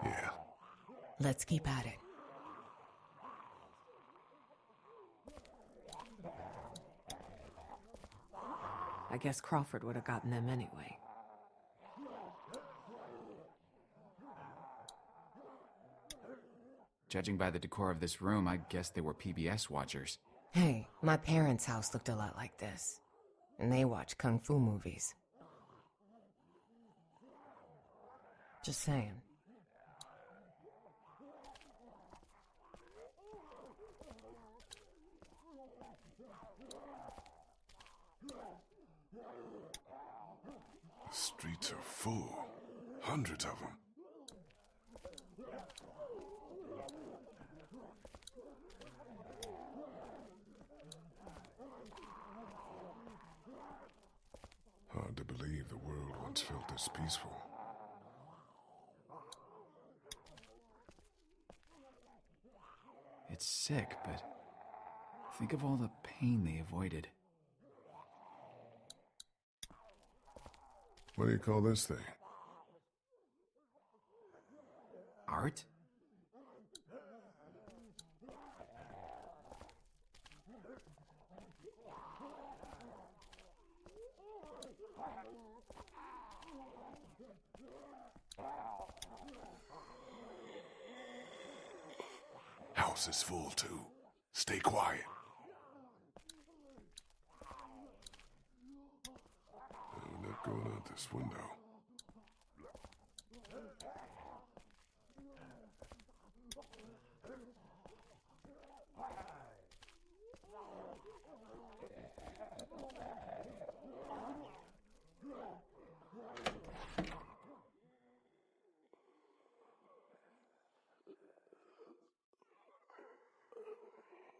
Yeah. Let's keep at it. I guess Crawford would have gotten them anyway. Judging by the decor of this room, I guess they were PBS watchers. Hey, my parents' house looked a lot like this. And they watch kung fu movies. Just saying. The streets are full. Hundreds of them. Hard to believe the world once felt this peaceful. It's sick, but think of all the pain they avoided. What do you call this thing? Art? House is full, too. Stay quiet. We're not going out this window.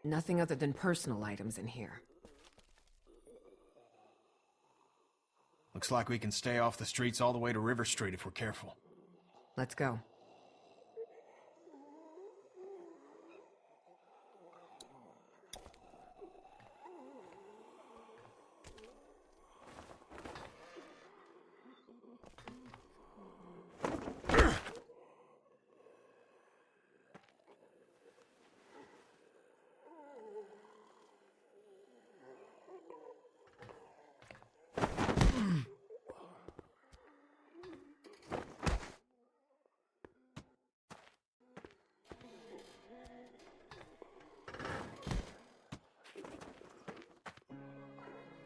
Nothing other than personal items in here. Looks like we can stay off the streets all the way to River Street if we're careful. Let's go.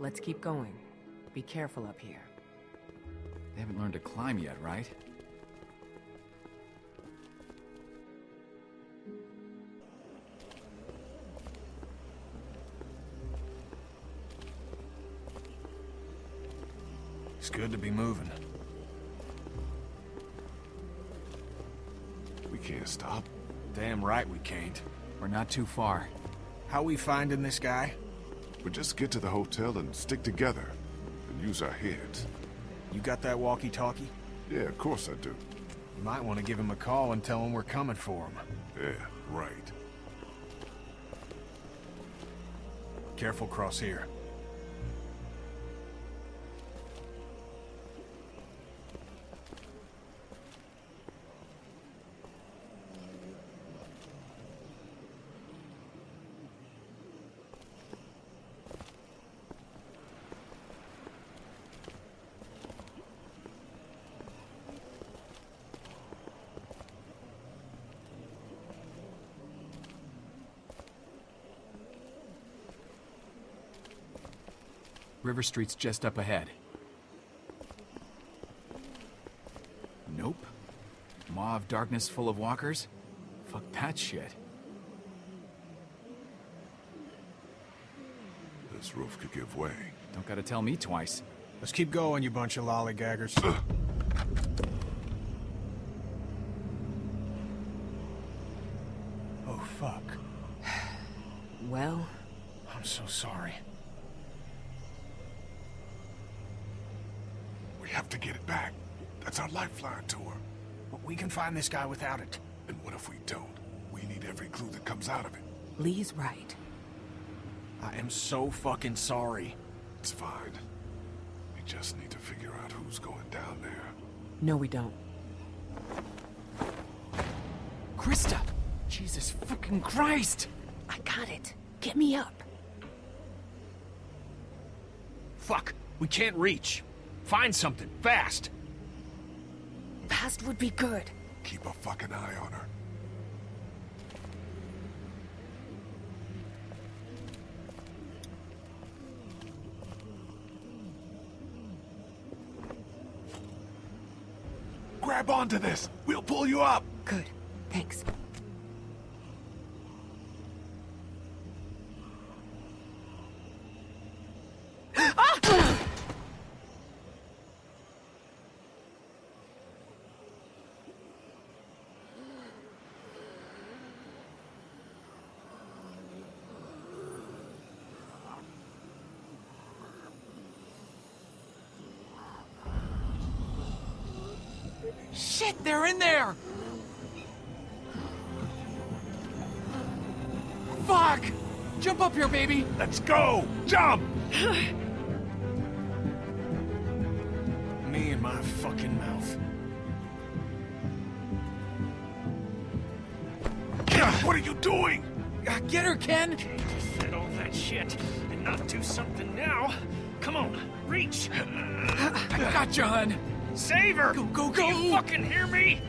Let's keep going. Be careful up here. They haven't learned to climb yet, right? It's good to be moving. We can't stop. Damn right we can't. We're not too far. How we finding this guy? We just get to the hotel and stick together. And use our heads. You got that walkie-talkie? Yeah, of course I do. You might want to give him a call and tell him we're coming for him. Yeah, right. Careful cross here. River Street's just up ahead. Nope. Maw of darkness full of walkers? Fuck that shit. This roof could give way. Don't gotta tell me twice. Let's keep going, you bunch of lollygaggers. Oh, fuck. Well, I'm so sorry. We have to get it back. That's our lifeline to her. But we can find this guy without it. And what if we don't? We need every clue that comes out of it. Lee's right. I am so fucking sorry. It's fine. We just need to figure out who's going down there. No, we don't. Krista! Jesus fucking Christ! I got it. Get me up. Fuck, we can't reach. Find something, fast. Fast would be good. Keep a fucking eye on her. Grab onto this. We'll pull you up. Good. Thanks. Shit, they're in there! Fuck! Jump up here, baby! Let's go. Jump. Me and my fucking mouth. What are you doing? Get her, Ken! Just said all that shit and not do something now. Come on, reach. I got you, hun! Save her! Go, go, Do go! you fucking hear me?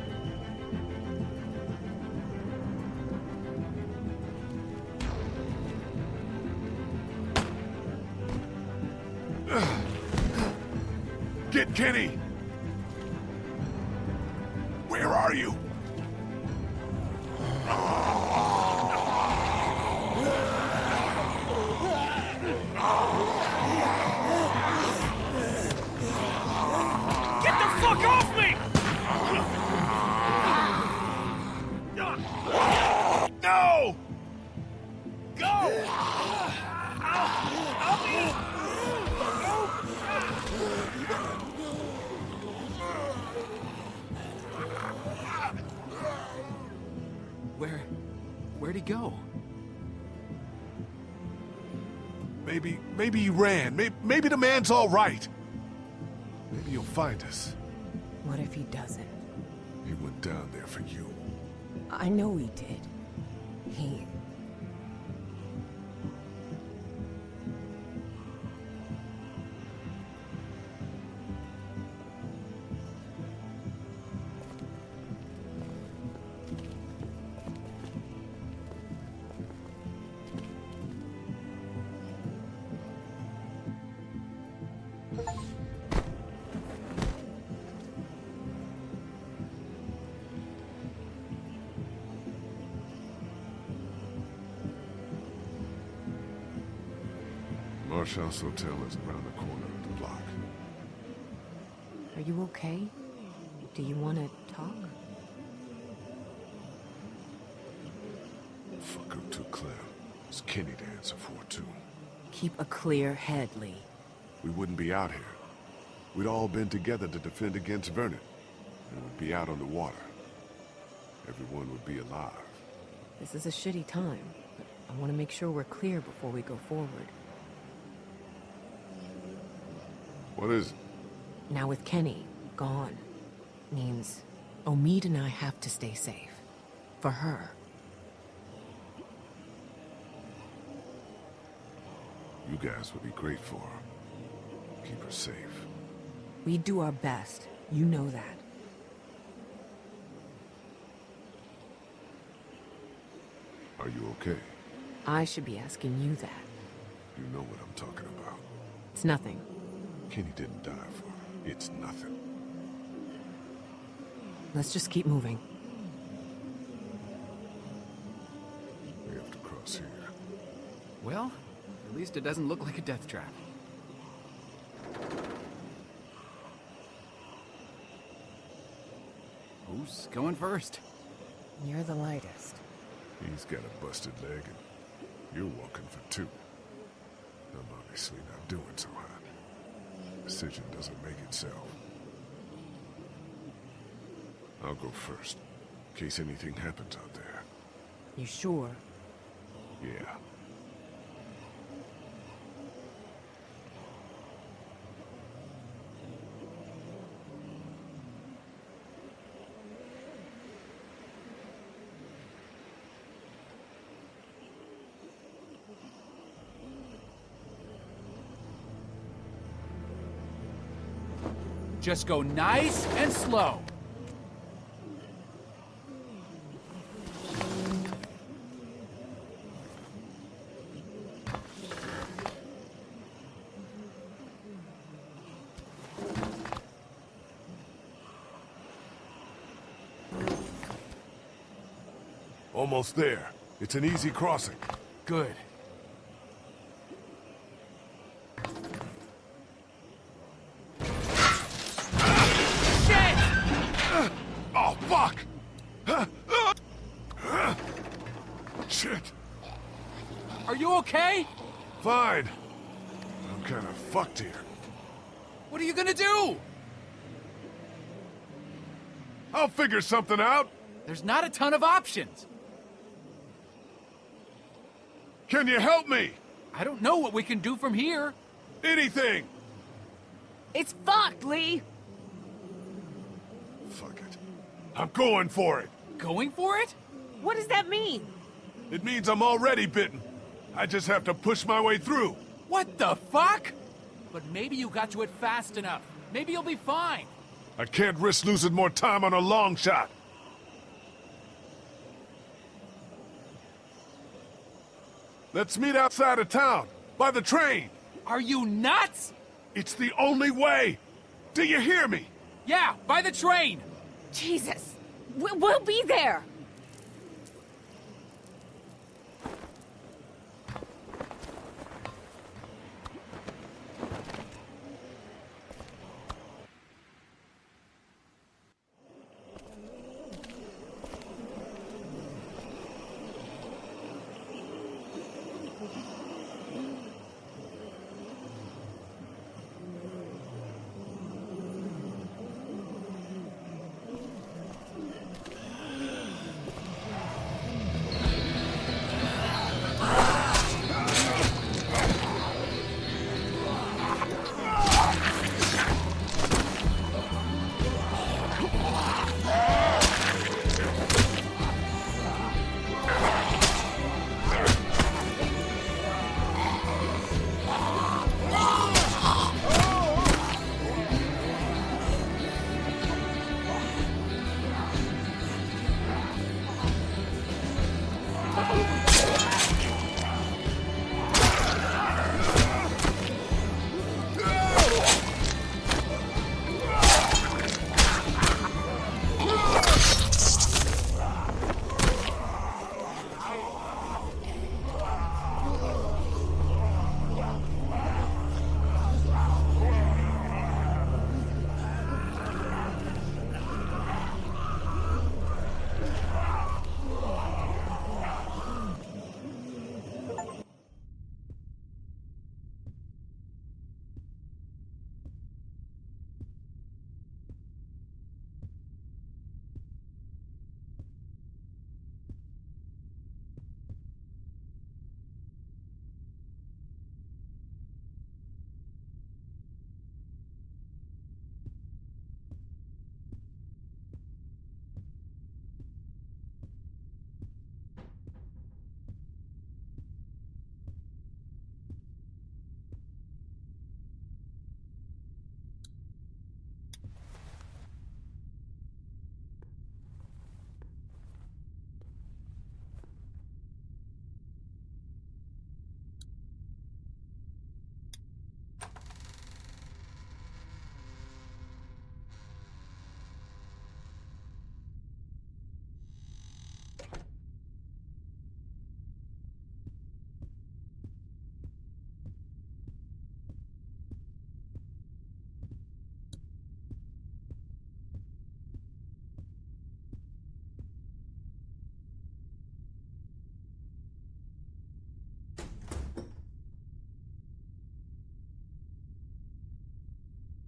Get Kenny. Where are you? Get the fuck off me! No! Go! I'll be... Where'd he go? Maybe he ran. Maybe the man's all right. Maybe he'll find us. What if he doesn't? He went down there for you. I know he did. He... Marshall's Hotel is around the corner of the block. Are you okay? Do you want to talk? Fuck, I'm too clear. It's Kenny to answer for, too. Keep a clear head, Lee. We wouldn't be out here. We'd all been together to defend against Vernon. And we'd be out on the water. Everyone would be alive. This is a shitty time, but I want to make sure we're clear before we go forward. What is it? Now with Kenny gone, means Omid and I have to stay safe. For her. You guys would be great for her. Keep her safe. We do our best. You know that. Are you okay? I should be asking you that. You know what I'm talking about. It's nothing. Kenny didn't die for her. It's nothing. Let's just keep moving. We have to cross here. Well, at least it doesn't look like a death trap. Who's going first? You're the lightest. He's got a busted leg and you're walking for two. I'm obviously not doing so hot. Decision doesn't make itself. I'll go first, in case anything happens out there. You sure? Yeah. Just go nice and slow. Almost there. It's an easy crossing. Good. Oh, fuck! Shit. Are you okay? Fine. I'm kind of fucked here. What are you gonna do? I'll figure something out. There's not a ton of options. Can you help me? I don't know what we can do from here. Anything. It's fucked, Lee! Fuck it. I'm going for it. Going for it? What does that mean? It means I'm already bitten. I just have to push my way through. What the fuck? But maybe you got to it fast enough. Maybe you'll be fine. I can't risk losing more time on a long shot. Let's meet outside of town, by the train. Are you nuts? It's the only way. Do you hear me? Yeah, by the train. Jesus! We'll be there!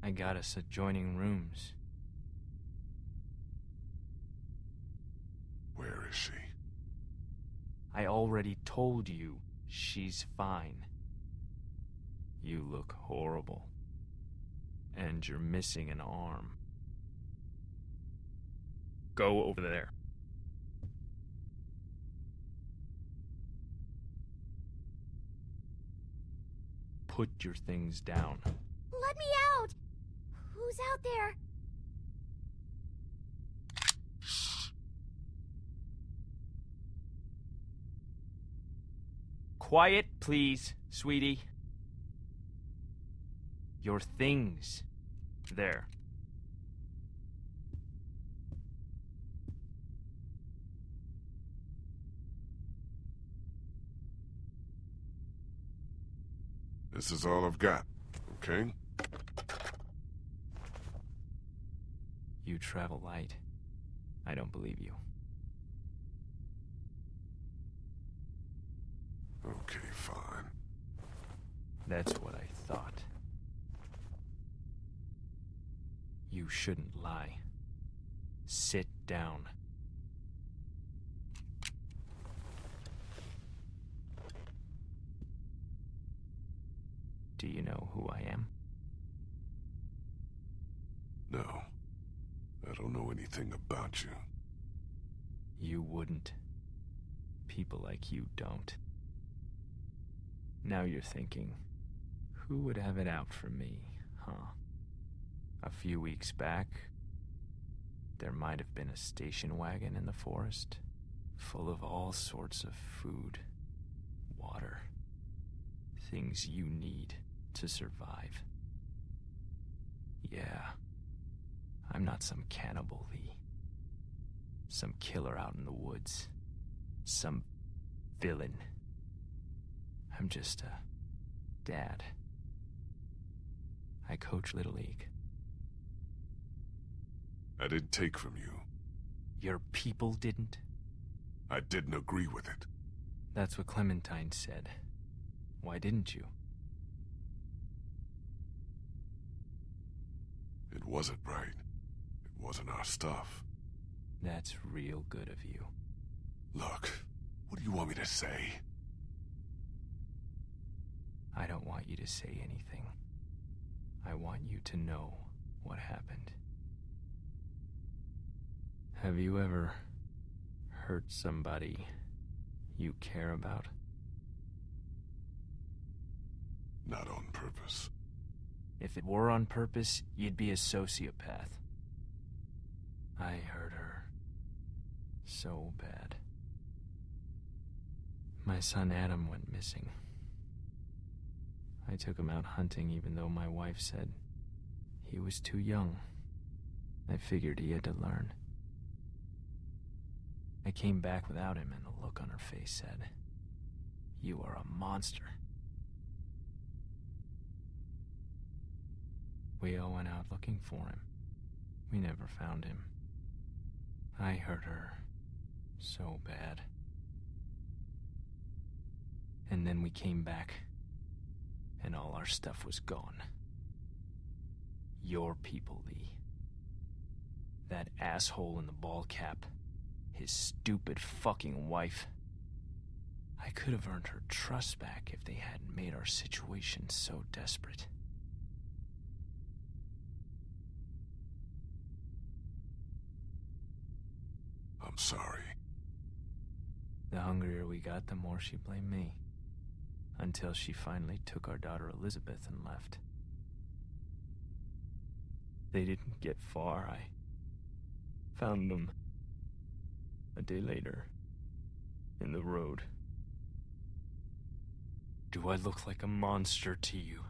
I got us adjoining rooms. Where is she? I already told you she's fine. You look horrible. And you're missing an arm. Go over there. Put your things down. Let me out! Who's out there? Quiet, please, sweetie. Your things. There. This is all I've got, okay? You travel light. I don't believe you. Okay, fine. That's what I thought. You shouldn't lie. Sit down. Do you know who I am? No. I don't know anything about you. You wouldn't. People like you don't. Now you're thinking, who would have it out for me, huh? A few weeks back, there might have been a station wagon in the forest, full of all sorts of food, water, things you need to survive. Yeah, I'm not some cannibal, Lee. Some killer out in the woods. Some villain. I'm just a dad. I coach Little League. I didn't take from you. Your people didn't? I didn't agree with it. That's what Clementine said. Why didn't you? It wasn't right. It wasn't our stuff. That's real good of you. Look, what do you want me to say? I don't want you to say anything. I want you to know what happened. Have you ever hurt somebody you care about? Not on purpose. If it were on purpose, you'd be a sociopath. I hurt her so bad. My son Adam went missing. I took him out hunting even though my wife said he was too young. I figured he had to learn. I came back without him and the look on her face said, "You are a monster." We all went out looking for him. We never found him. I hurt her so bad. And then we came back, and all our stuff was gone. Your people, Lee. That asshole in the ball cap. His stupid fucking wife. I could have earned her trust back if they hadn't made our situation so desperate. I'm sorry. The hungrier we got, the more she blamed me. Until she finally took our daughter Elizabeth and left. They didn't get far. I found them a day later in the road. Do I look like a monster to you?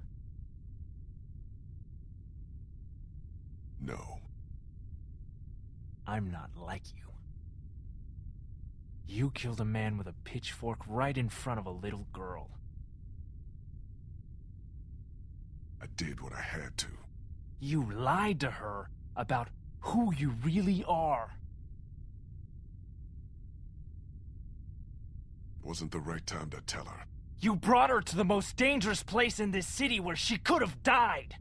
No. I'm not like you. You killed a man with a pitchfork right in front of a little girl. I did what I had to. You lied to her about who you really are. It wasn't the right time to tell her. You brought her to the most dangerous place in this city where she could have died.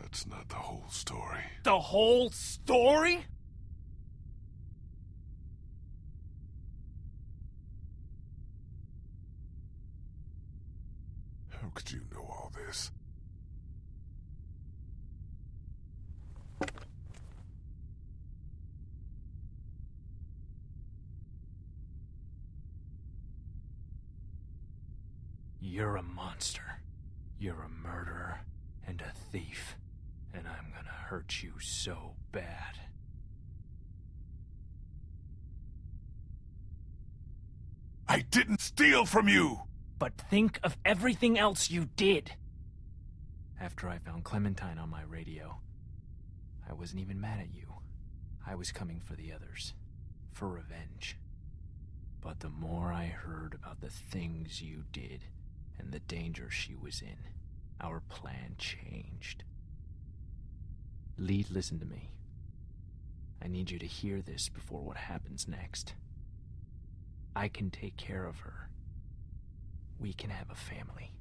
That's not the whole story. The whole story? How could you know all this? You're a monster. You're a murderer. and a thief. And I'm gonna hurt you so bad. I didn't steal from you! But think of everything else you did! After I found Clementine on my radio, I wasn't even mad at you. I was coming for the others. For revenge. But the more I heard about the things you did and the danger she was in, our plan changed. Lee, listen to me. I need you to hear this before what happens next. I can take care of her. We can have a family.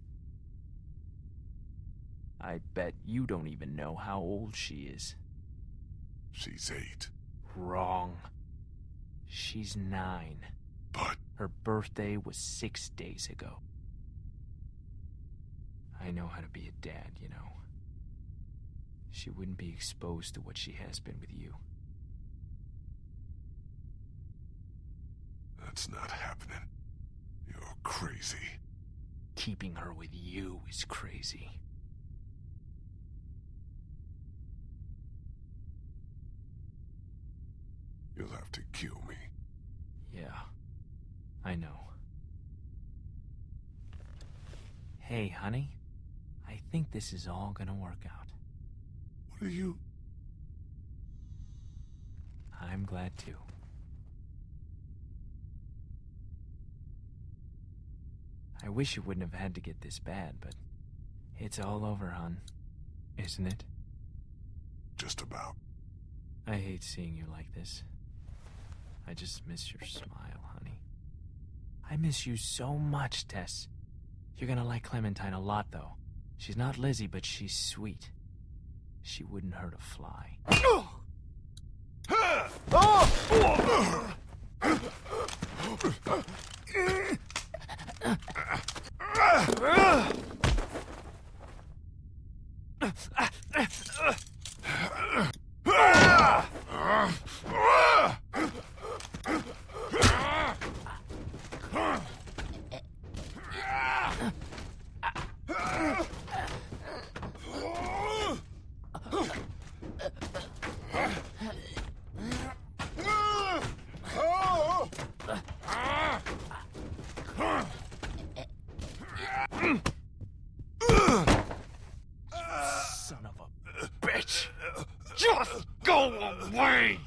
I bet you don't even know how old she is. She's 8. Wrong. She's 9. But Her birthday was 6 days ago. I know how to be a dad, you know. She wouldn't be exposed to what she has been with you. that's not happening. You're crazy. Keeping her with you is crazy. You'll have to kill me. Yeah, I know. Hey, honey. I think this is all gonna work out. What are you... I'm glad too. I wish it wouldn't have had to get this bad, but it's all over, hon. Isn't it? Just about. I hate seeing you like this. I just miss your smile, honey. I miss you so much, Tess. You're gonna like Clementine a lot, though. She's not Lizzie, but she's sweet. She wouldn't hurt a fly. Son of a bitch! Just go away!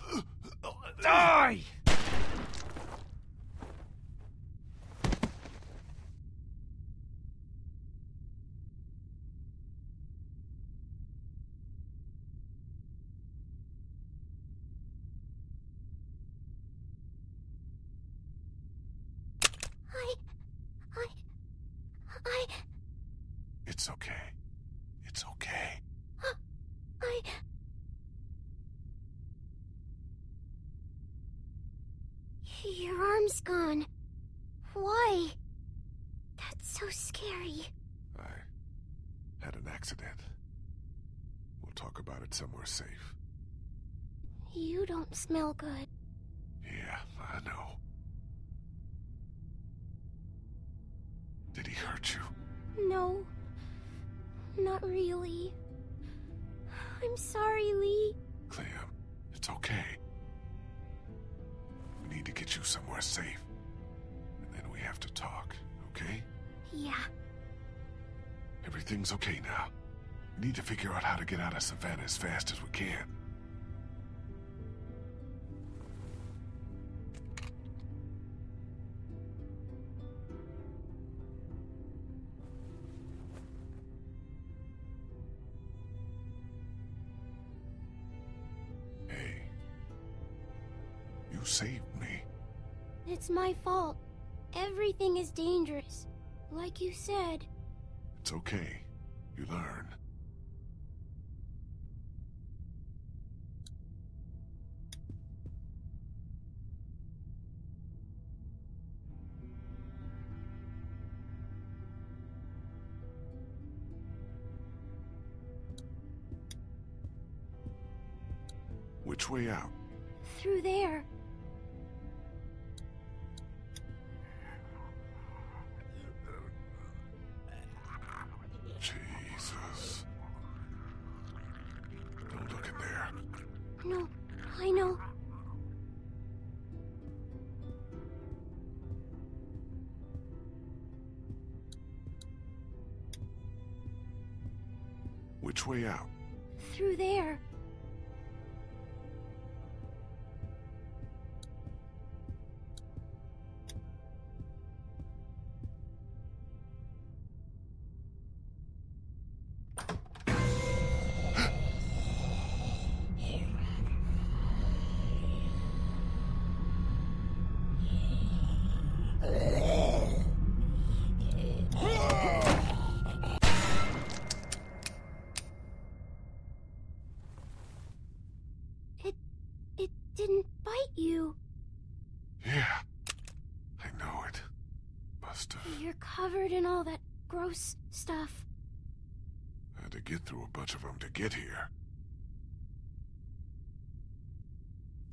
Die! It's okay. It's okay. Your arm's gone. Why? That's so scary. I had an accident. We'll talk about it somewhere safe. You don't smell good. Yeah, I know. Did he hurt you? No. Not really. I'm sorry, Lee. Clem, it's okay. We need to get you somewhere safe. And then we have to talk, okay? Yeah. Everything's okay now. We need to figure out how to get out of Savannah as fast as we can. Hey. You saved me. It's my fault. Everything is dangerous. Like you said. It's okay. You learn. Which way out? Through there. Jesus. I know. Which way out? Through there. It didn't bite you. Yeah, I know it. Must have. You're covered in all that gross stuff. Had to get through a bunch of them to get here.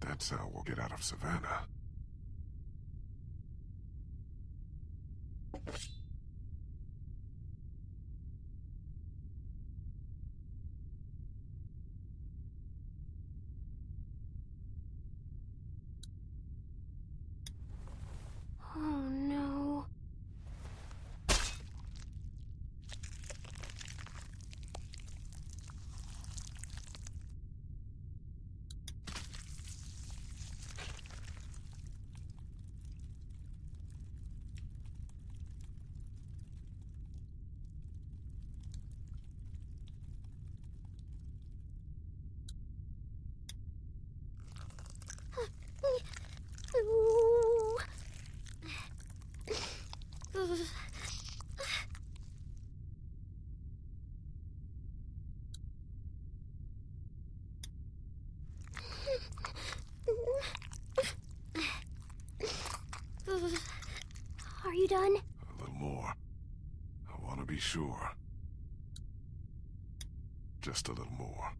That's how we'll get out of Savannah. Oh no. Ooh. Are you done? A little more. I want to be sure. Just a little more.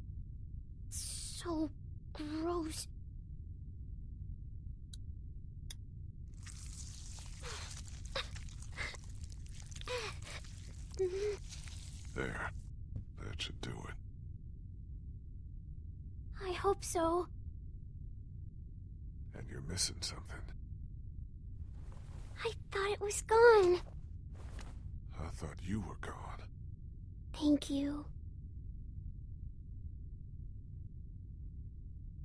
So gross. There. That should do it. I hope so. And you're missing something. I thought it was gone. I thought you were gone. Thank you.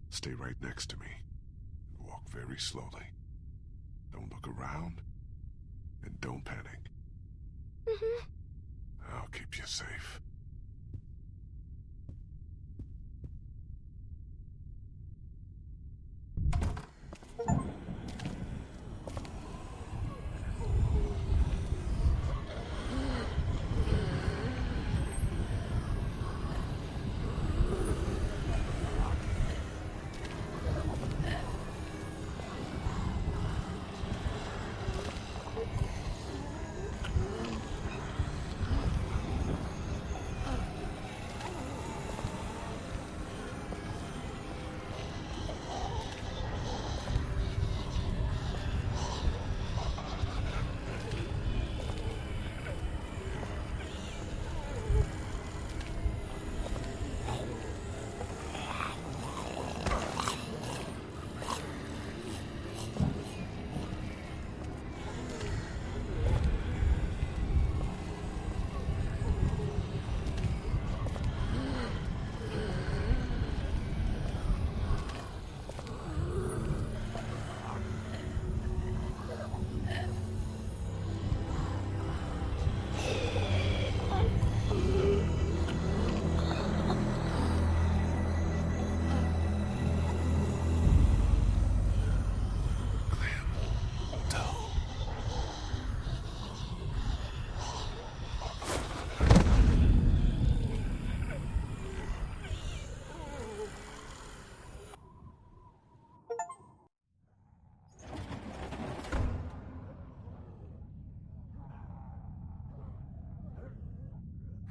Stay right next to me. Walk very slowly. Don't look around. And don't panic. Mm-hmm. I'll keep you safe.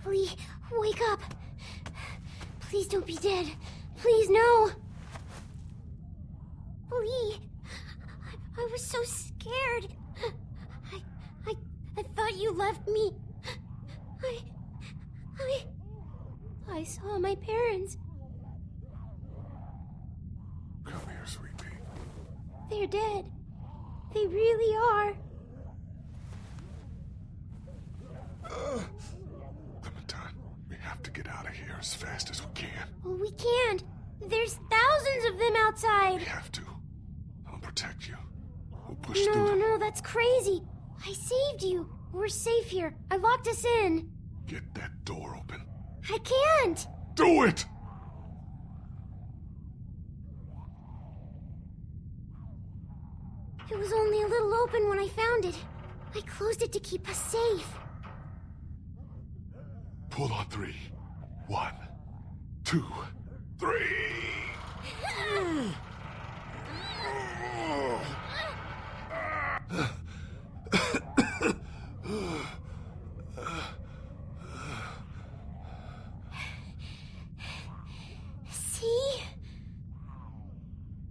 Lee, wake up! Please don't be dead. Please, no! Lee, I was so scared. I thought you left me. I saw my parents. They're dead. They really are. Clementine, we have to get out of here as fast as we can. Well, we can't. There's thousands of them outside. We have to. I'll protect you. We'll push through No, them. no, that's crazy. I saved you. We're safe here. I locked us in. Get that door open. I can't. Do it! It was only a little open when I found it. I closed it to keep us safe. Pull on 3. 1, 2, 3! See?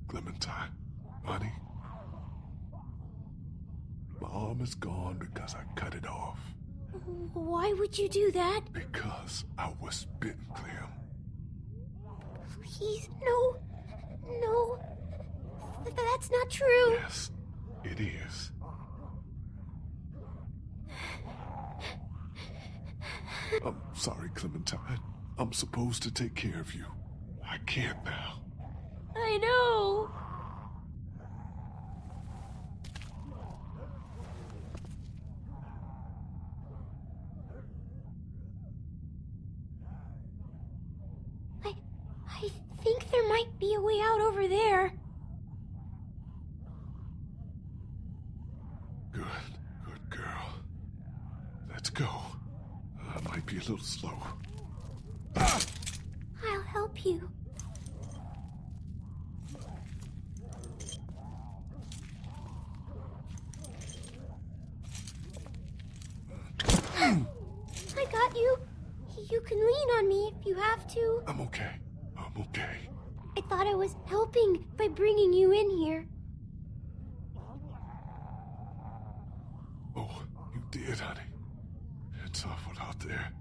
Clementine, honey. My arm is gone because I cut it off. Why would you do that? Because I was bitten, Clem. Please, no. No. That's not true. Yes, it is. I'm sorry, Clementine. I'm supposed to take care of you. I can't now. I know. I think there might be a way out over there. Good girl. Let's go. I might be a little slow. I'll help you. I got you. You can lean on me if you have to. I'm okay. I'm okay. I thought I was helping by bringing you in here. Oh, you did, honey. It's awful out there.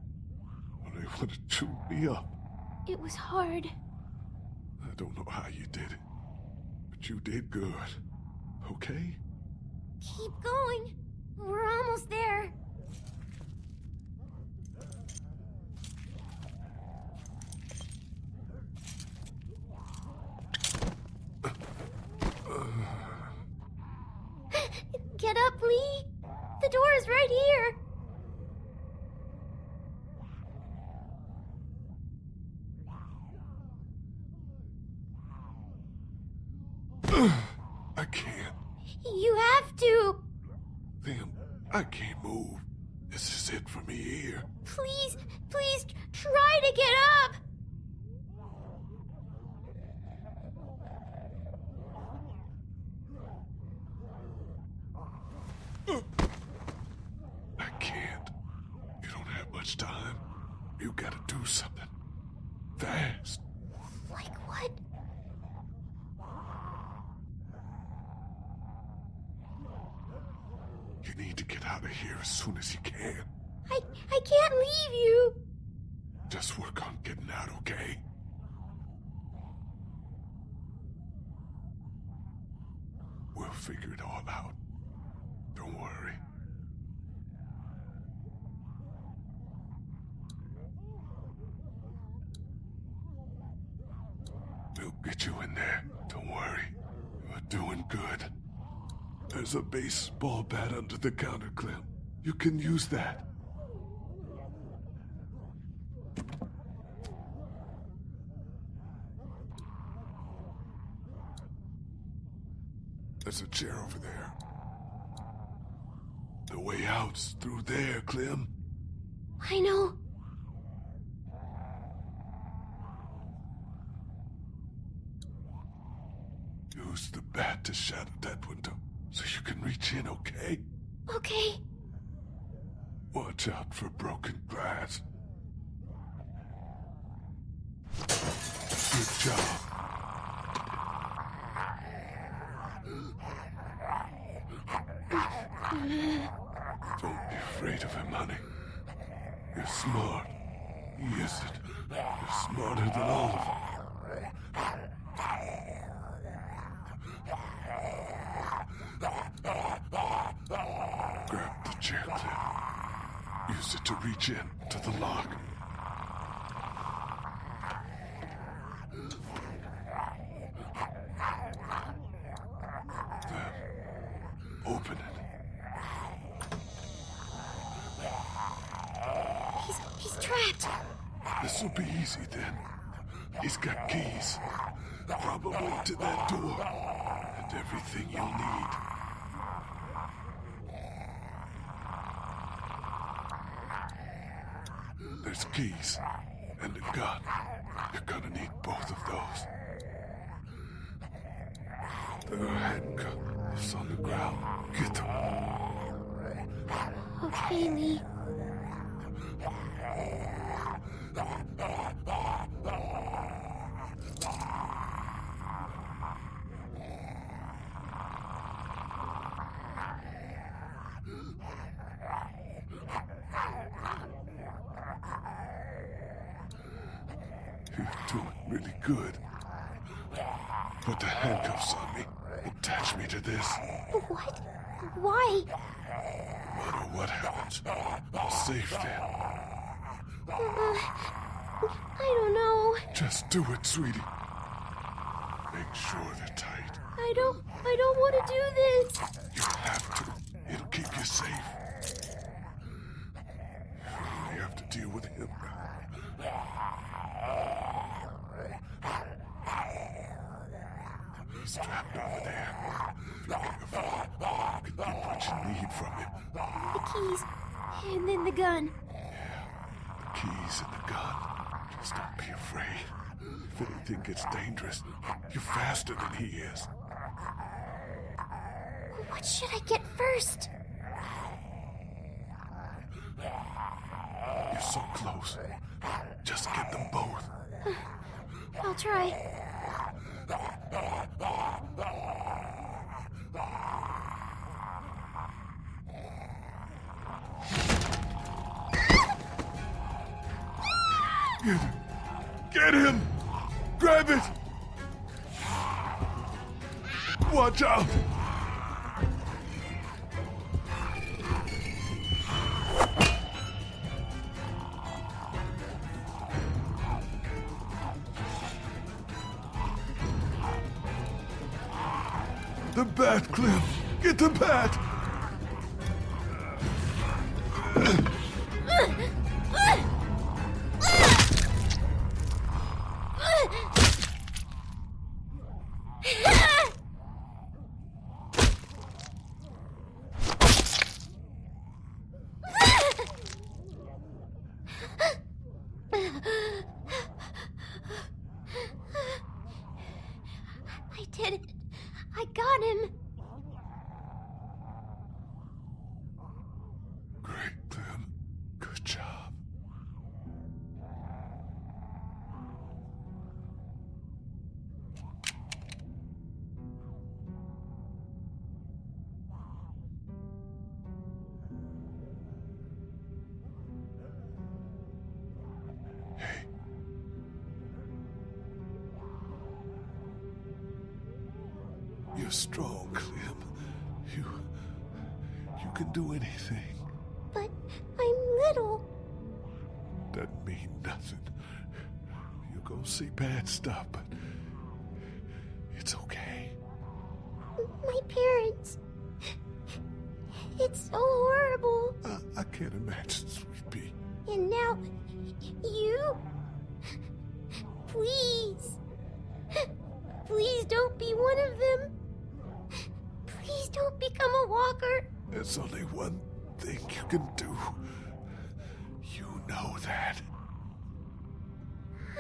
They would have chewed me up. It was hard. I don't know how you did it, but you did good. Okay? Keep going. We're almost there. Get up, Lee. The door is right here. I can't. You have to. Them, I can't move. This is it for me here. Please, please, try to get up. I can't. You don't have much time. You gotta do something. Fast. Like what? You need to get out of here as soon as you can. I can't leave you. Just work on getting out, okay? We'll figure it all out. Don't worry. We'll get you in there. Don't worry. You're doing good. There's a baseball bat under the counter, Clem. You can use that. There's a chair over there. The way out's through there, Clem. I know. Use the bat to shatter that window so you can reach in, okay? Okay. Watch out for broken glass. Good job. Don't be afraid of him, honey. You're smart. He isn't. You're smarter than all of them. chair clip. Use it to reach in to the lock. Then, open it. He's trapped. This'll be easy then. He's got keys. Probably to that door. And everything you'll need. There's keys. And a gun. You're gonna need both of those. There are handcuffs on the ground. Get them. Okay, Lee. You're doing really good. Put the handcuffs on me. Attach me to this. What? Why? No matter what happens, I'm safe then. I don't know. Just do it, sweetie. Make sure they're tight. I don't want to do this. You have to. It'll keep you safe. You only have to deal with him now. He's trapped over there. Be careful. You can get what you need from him. The keys, and then the gun. The keys and the gun. Just don't be afraid. If anything gets dangerous, you're faster than he is. What should I get first? You're so close. Just get them both. I'll try. Get him! Get him! Grab it! Watch out! The bat, Clem! Get the bat! I did it. I got him. Great, Clem. Good job. Hey. You're strong, Clem. You can do anything. But I'm little. Doesn't mean nothing. You're gonna see bad stuff, but it's okay. My parents. It's so horrible. I can't imagine, Sweet Pea. And now, you? Please. Please don't be one of them. Please don't become a walker. There's only one thing you can do. You know that.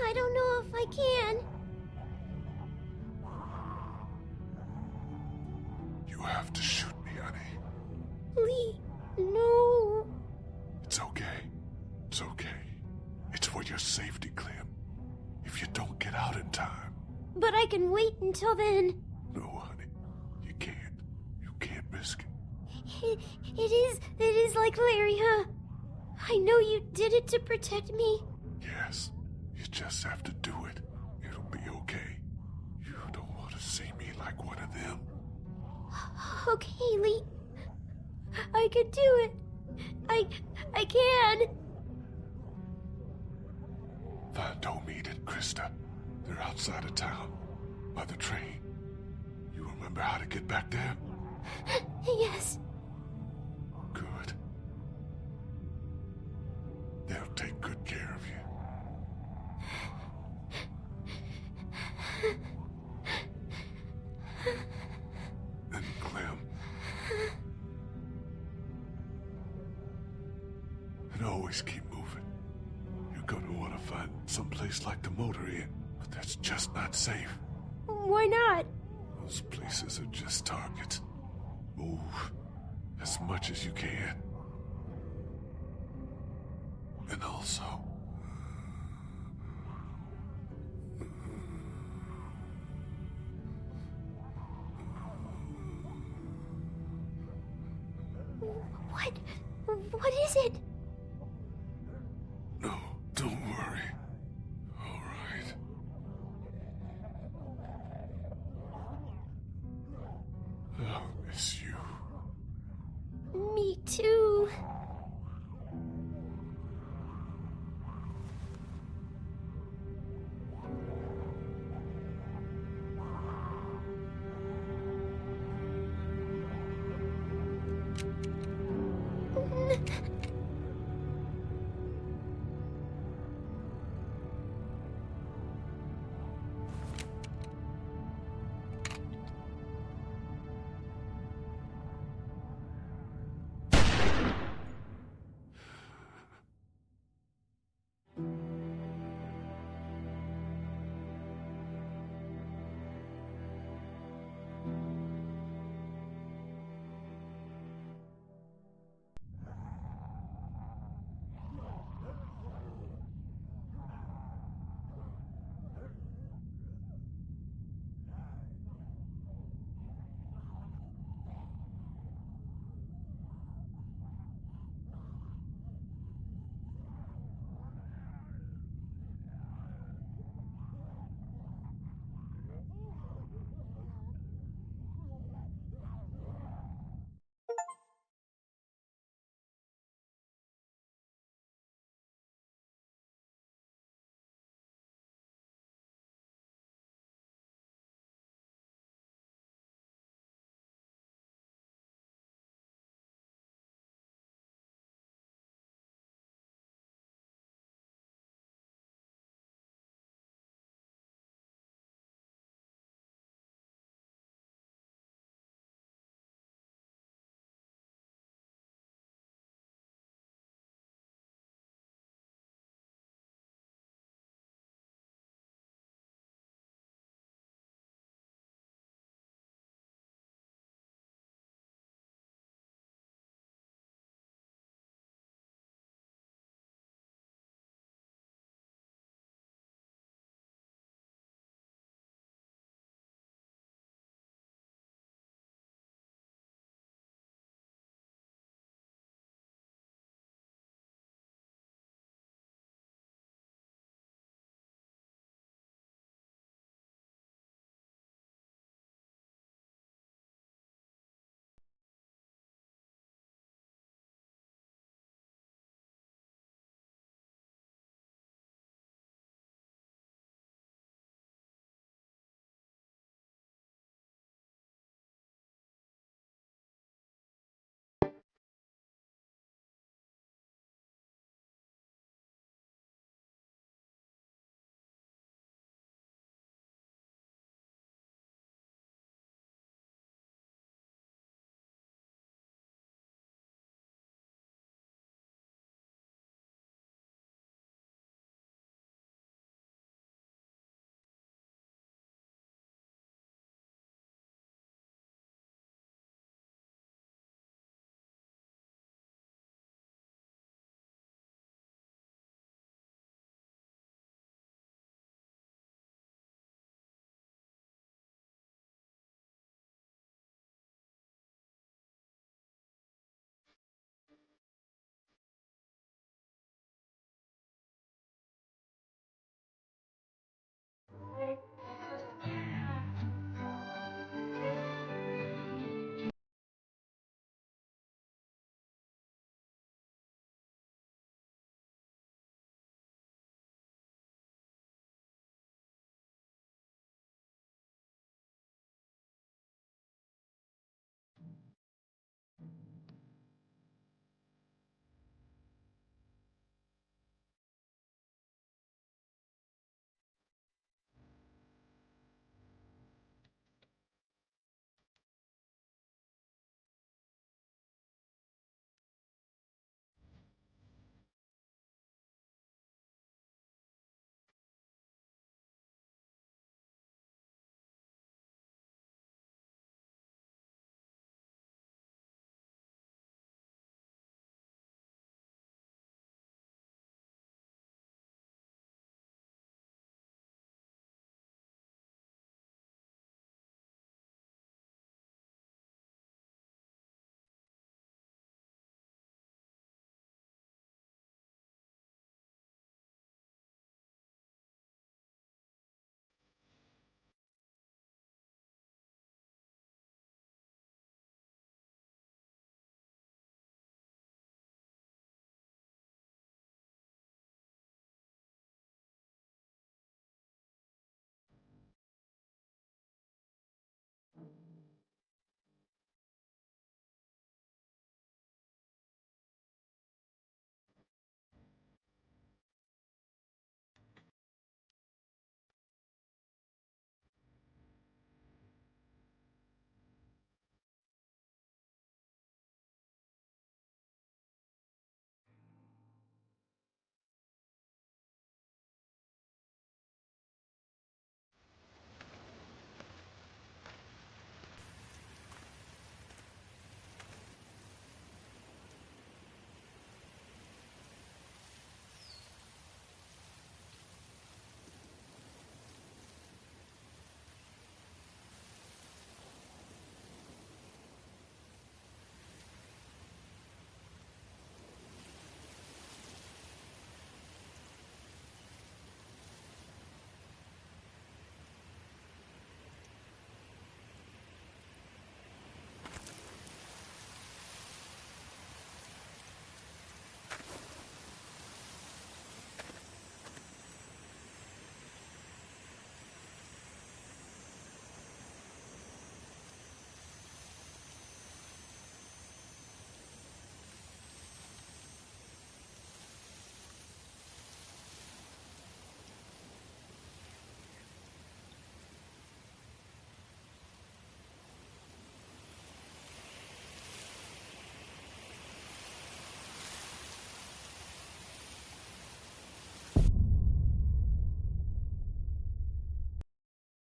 I don't know if I can. You have to shoot me, honey. Lee, no. It's okay. It's okay. It's for your safety, Clem. If you don't get out in time. But I can wait until then. No, honey. You can't. You can't risk it. It is like Larry, huh? I know you did it to protect me. Yes. You just have to do it. It'll be okay. You don't want to see me like one of them. Okay, Lee. I could do it. I can. Find Omid and Krista. They're outside of town, by the train. You remember how to get back there? Yes. Good. They'll take good care of you. And Clem. And always keep moving. You're gonna want to find someplace like the motor inn, but that's just not safe. Why not? Those places are just targets. Move as much as you can. And also, What is it? no, don't worry. All right. I'll miss you.